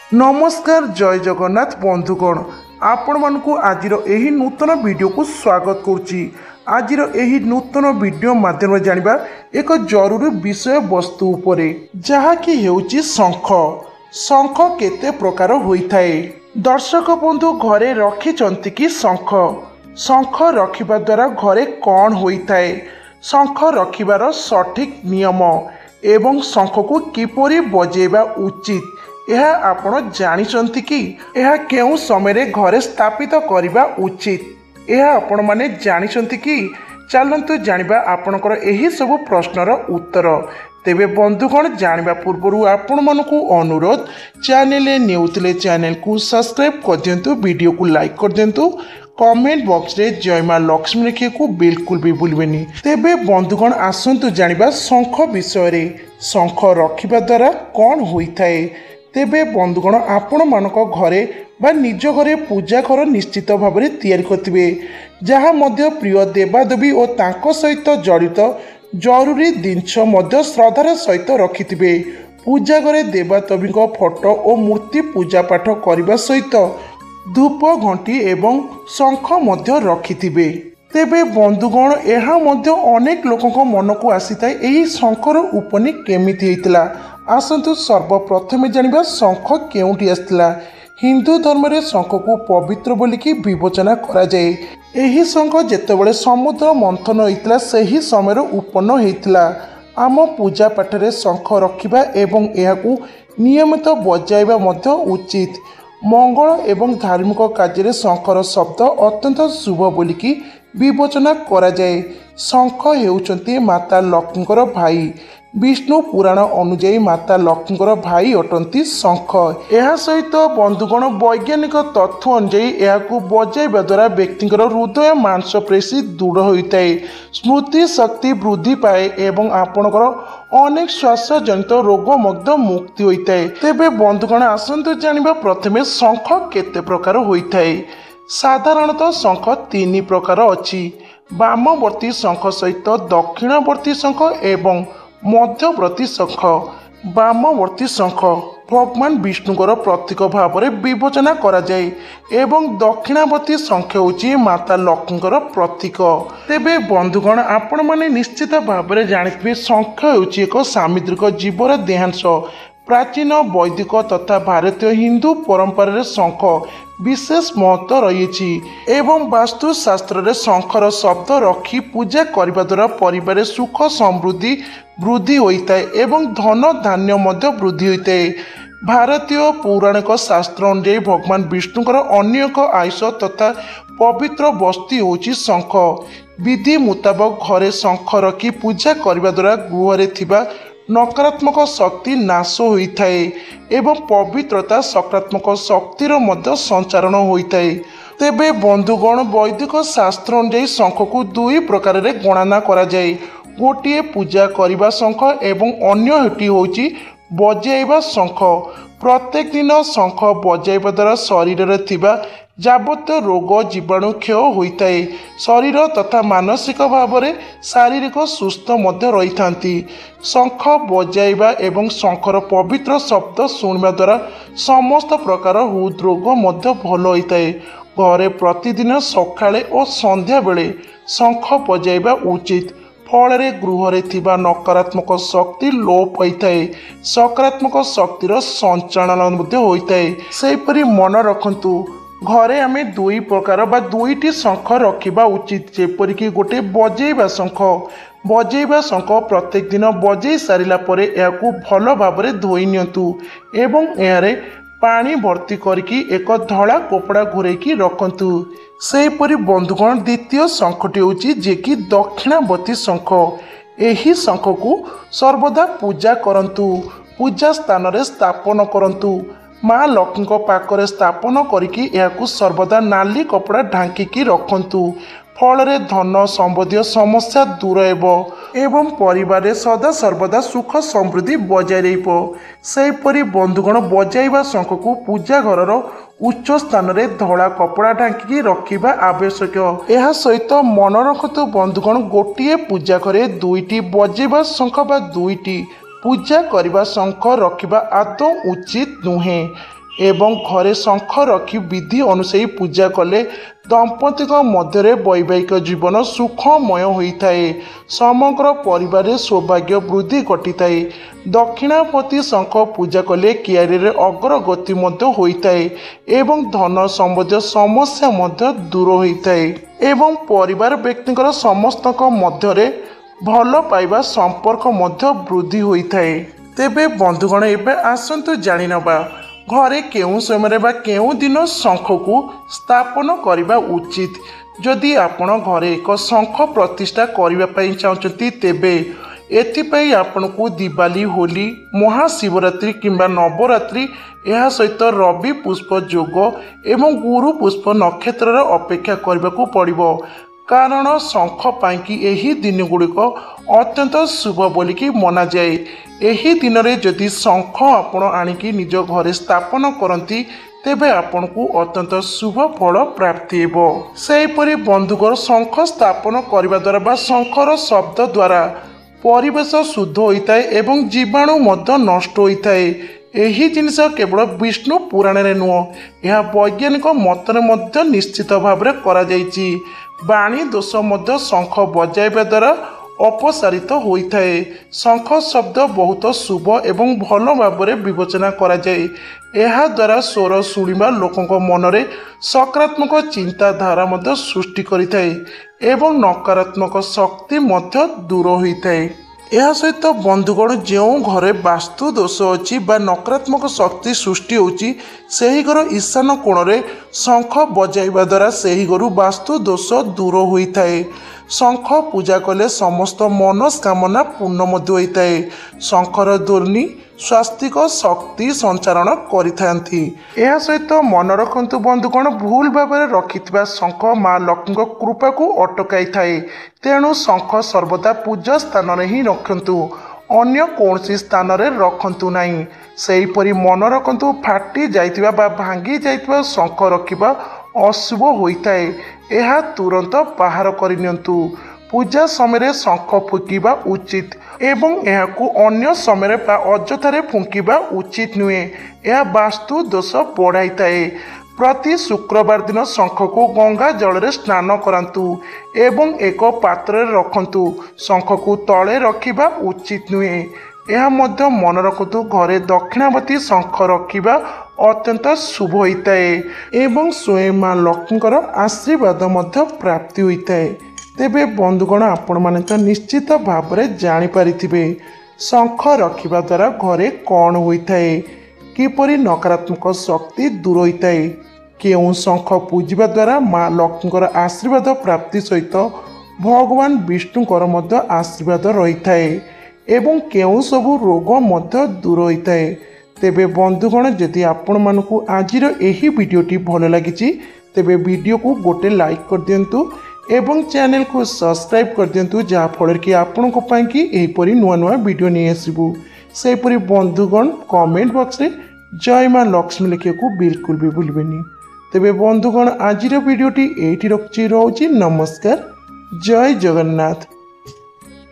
नमस्कार जय जगन्नाथ बंधुगण आपण मानकु आजिर एही नूतन वीडियो को स्वागत करुच्ची। आजिर एही नूतन वीडियो माध्यम जानिबा एक जरूरी विषय वस्तु उपरे जहाँकि हेउची शंख। शंख केते प्रकार होइथाए दर्शक बंधु घरे रखिचंती कि शंख। शंख रखिबा द्वारा घरे कौन होइथाए, शंख रखिबार सठिक नियम एवं शंख को किपरि बजेबा उचित यह आपण जानिचंती कि यह केउ समय घरे स्थापित करबा उचित यह आपण माने जानिचंती कि चलंतु जानिबा आपणकर एही सब प्रश्नर उत्तर। तेबे बंधुगण जानिबा पूर्वरु आपण मानकु अनुरोध चैनल न्यूतले चैनल को सब्सक्राइब कर दियंतु, वीडियो को लाइक कर दियंतु, कमेंट बॉक्स रे जय मां लक्ष्मी लिखे को बिल्कुल भी भूलबेनी। तेबे बंधुगण आसंतु जानिबा शंख विषय रे। शंख रखिबा द्वारा कौन होइथाए। तेबे बंधुगण आपण मानक घरे बा निज घरे पूजा घर निश्चित भाव में तैयारी करथिबे, जहाँ मध्य प्रिय देवादेवी और तांको सहित जड़ित जरूरी जिनस मध्य श्रद्धार सहित रखिथिबे। पूजा घरे देवादेवी फोटो और मूर्ति पूजा पाठ करने सहित धूप घंटी एवं शंख मध्य रखिथिबे। तेबे बंधुगण यह मध्य अनेक लोकों मन को आसीथाए एही शंखर उपनी केमिति हेतिला। आसंतु सर्वप्रथमे जानिबा शंख केउंटी आसथिला। हिंदू धर्म रे शंख को पवित्र बोलिकी विवेचना करा जाए। एही शंख जेतेबेले समुद्र मंथन होइतिला सेही समय उत्पन्न हेतिला। आम पूजा पाठ रे शंख रखिबा एवं एहाकू नियमित बजाइबा मध्य उचित। मंगल एवं धार्मिक कार्य शंखर शब्द अत्यंत शुभ बोलिकी विवेचना करा जाए। शंख हेउचंती माता लक्ष्मीकर भाई। विष्णु पुराण अनुଯାयी माता लक्ष्मीकर भाई अटंती शंख। यह सहित बंधुगण वैज्ञानिक तथ्य अनुଯାयी यह बजाइबा द्वारा व्यक्तिଙ୍କର हृदय मांसपेशी दृढ़ होता है, स्मृति शक्ति वृद्धि पाए एवं आपणकर अनेक श्वास जनित रोग मध्य मुक्ति होता है। तेबे बंधुगण आसंतु जानिबा प्रथमे शंख केते प्रकार होता है। साधारणतः शंख तीन प्रकार अछि। वामवर्ती शंख सहित दक्षिणवर्ती शंख एवं मध्यवर्ती शंख। वामवर्ती शंख भगवान विष्णुकर प्रतीक भाव में विवेचना करा जाए एवं दक्षिणावर्ती शंख होची माता लक्ष्मीकर प्रतीक। तेबे बंधुगण आपण माने निश्चित भाव में जानिथिबे शंख होची एक सामुद्रिक जीवर देहांश। प्राचीन वैदिक तथा भारतीय हिंदू परंपरा शंख विशेष महत्व रही एवं वास्तुशास्त्र रे शंखर शब्द रखी पूजा करने द्वारा परिवार सुख समृद्धि वृद्धि होता है एवं धन धान्य मध्य वृद्धि होता है। भारतीय पौराणिक शास्त्र अनुଯାयी भगवान विष्णुकर अन्य एक आयुष तथा पवित्र वस्तु होची शंख। विधि मुताबक घरे शंख रखी पूजा करने द्वारा गृह थिबा नकारात्मक शक्ति नाश होता है एवं पवित्रता सकारात्मक शक्तिर मध्य संचारण होता है। तेबे बंधुगण वैदिक शास्त्र अनुଯାयी शंख को दुई प्रकार रे गणना करा जाए। गोटे पूजा करने शंख एवं अन्य हेटी होची बजाइबा शंख। प्रत्येक दिन शंख बजाइबा द्वारा शरीर रे थिबा जाबतीय रोग जीवाणु क्षय होता है। शरीर तथा मानसिक भाव में शारीरिक सुस्थ मध्य रही थांती। शंख बजाइबा एवं शंखर पवित्र शब्द शुणवा द्वारा समस्त प्रकार हृदरोग मध्य भल होता है। घरे प्रतिदिन सकाळे और संध्या बेले शंख बजाइबा उचित। फल गृह थिबा नकारात्मक शक्ति लोप होता है, सकारात्मक शक्तिर संचालन मध्य होता है। सेहीपरि मन रखंतु घरे आमे दुई प्रकार बा दुईटी शंख रखिबा उचित। जेपरिक गोटे बजाइबा शंख। बजाइबा शंख प्रत्येक दिन बजाई सारिला परे याकू भल भाव में धोई नियंतु एवं यारे पानी भर्ती करके एक धड़ा कपड़ा घोरैकी रखंतु। सेहीपरि बंधुगण द्वितीय शंखटी होची जे कि दक्षिणावर्ती शंख। एही शंख को सर्वदा पूजा करंतु, पूजा स्थान रे स्थापन करंतु। माँ लक्ष्मी पाखरे स्थापन करिकी याकू सर्वदा नाली कपड़ा ढांकिकी रखंतु। फल धन संबंधी समस्या दूर एवं परिवार सदा सर्वदा सुख समृद्धि बजाय रहिबो। सेहीपरि बंधुगण बजाइबा शंख को पूजा घर उच्च स्थान रे धड़ा कपड़ा ढांकी रखिबा आवश्यक। यह सहित मन रखतु बंधुगण गोटे पूजा घरे दुईटी बजाइबा शंख बा दुईटी पूजा करने शंख रखा आदौ उचित नुहे। एवं घरे शंख रखी विधि अनुसायी पूजा कले दंपति मध्य वैवाहिक जीवन सुखमय होता है। समग्र परिवार सौभाग्य वृद्धि घटी थाए। दक्षिणापति शंख पूजा कले क्यारियर अग्रगति होता है एवं धन संबंधी समस्या दूर होता है एवं परिवार व्यक्तिଙ୍କର ସମସ୍ତଙ୍କ ମଧ୍ୟରେ ଭଲ ପାଇବା संपर्क वृद्धि होता है। तेबे बंधुगण एबे आसंतु जानि नबा घरे केउं समय बा केउं दिन शंख को स्थापन करने उचित। जदि आपण घरे एक शंख प्रतिष्ठा करने चाहते तेबे एथिपाई आपण को दिवाली होली महाशिवरात्रि किंबा नवरात्रि यह सहित रवि पुष्प जोग एवं गुरु पुष्प नक्षत्र अपेक्षा करने को पड़िबो। कारण शंख पाई यही दिन गुड़िक अत्यंत शुभ बोलिकी मना जाए। यही दिन में जदि शंख आपण आनिकी निज घरे स्थापन करती तेबे आपण को अत्यंत शुभ फल प्राप्ति हेबो। सेहीपरि बंधुकर शंख स्थापन करने द्वारा बा शंखर शब्द द्वारा परिवेश शुद्ध होता है एवं जीवाणु मध्य नष्ट होता है। यही जिनिस केवल विष्णु पुराण में नुह यह वैज्ञानिक मतरे मध्य निश्चित भाव में करा जायछि। बाणी दोष मध्य शंख बजाइबा द्वारा अपसारित होता है। शंख शब्द बहुत शुभ एवं भल भाव में विवेचना करा जाए। यह द्वारा स्वर शुणिबा लोकों मनरे सकारात्मक चिंताधारा मध्य सृष्टि करिथाए एवं नकारात्मक शक्ति मध्य दूर होता है। यह सहित बंधुगण जो घरे वास्तु दोष अच्छी बा नकारात्मक शक्ति सृष्टि होची सेही घर ईशान कोण रे शंख बजाइबा द्वारा सेही घर वास्तु दोष दूर होता है। शंख पूजा कले समस्त मनस्कामना पूर्ण होता है। शंखर ध्वनि स्वास्तिक शक्ति संचारण करिथांती। यह सहित मन रखंतु बंधुगण भूल भाव में रखिथिबा शंख माँ लक्ष्मी कृपा को अटकाई थाए। तेणु शंख सर्वदा पूजा स्थान में ही रखंतु अन्य कौन स्थान में रखंतु नहीं। सेहीपरि मन रखंतु फाटी जाइथिबा बा भांगी जाइथिबा शंख रखिबा अशुभ होता है। यह तुरंत बाहर करनियंतु। पूजा समय शंख फुकिबा उचित एवं यहाकू अन्य समय अଯଥାରେ फुंकिबा उचित नुहे। यह वास्तु दोष बढ़ाई थाए। प्रति शुक्रवार दिन शंख को गंगा जल रे स्नान करंतु एवं एक पात्र रखंतु। शंख को तले रखिबा उचित नुहे। यह मध्य मन रखतु घरे दक्षिणावर्ती शंख रखिबा अत्यंत शुभ होता है एवं स्वयं माँ लक्ष्मीकर आशीर्वाद मध्य प्राप्ति होता है। तेबे बंधुगण आपण माने तो निश्चित भाव में जानीपारे शंख रखिबा द्वारा घरे कौन होता है किपरि नकारात्मक शक्ति दूर होता है। केउं शंख पूजिबा द्वारा माँ लक्ष्मीकर आशीर्वाद प्राप्ति सहित भगवान विष्णुकर मध्य आशीर्वाद रही थाए एवं केउं सबु रोग मध्य दूर होता है। तेबे बंधुगण जदि आपण मानकु आजिर एही वीडियोटी भल लगी तेबे वीडियो को गोटे लाइक कर दियंतु एवं चैनल को सब्सक्राइब कर दियंतु जहाँ फल कि आपण को पाई कि एहीपरि नुआ नुआ वीडियो नहीं आसबू। सेहीपरि बंधुगण कमेंट बॉक्स रे जय माँ लक्ष्मी लिखा को बिल्कुल भी भूलबेनी। तेबे बंधुगण आजिर वीडियोटी एठी रखुची। नमस्कार। जय जगन्नाथ।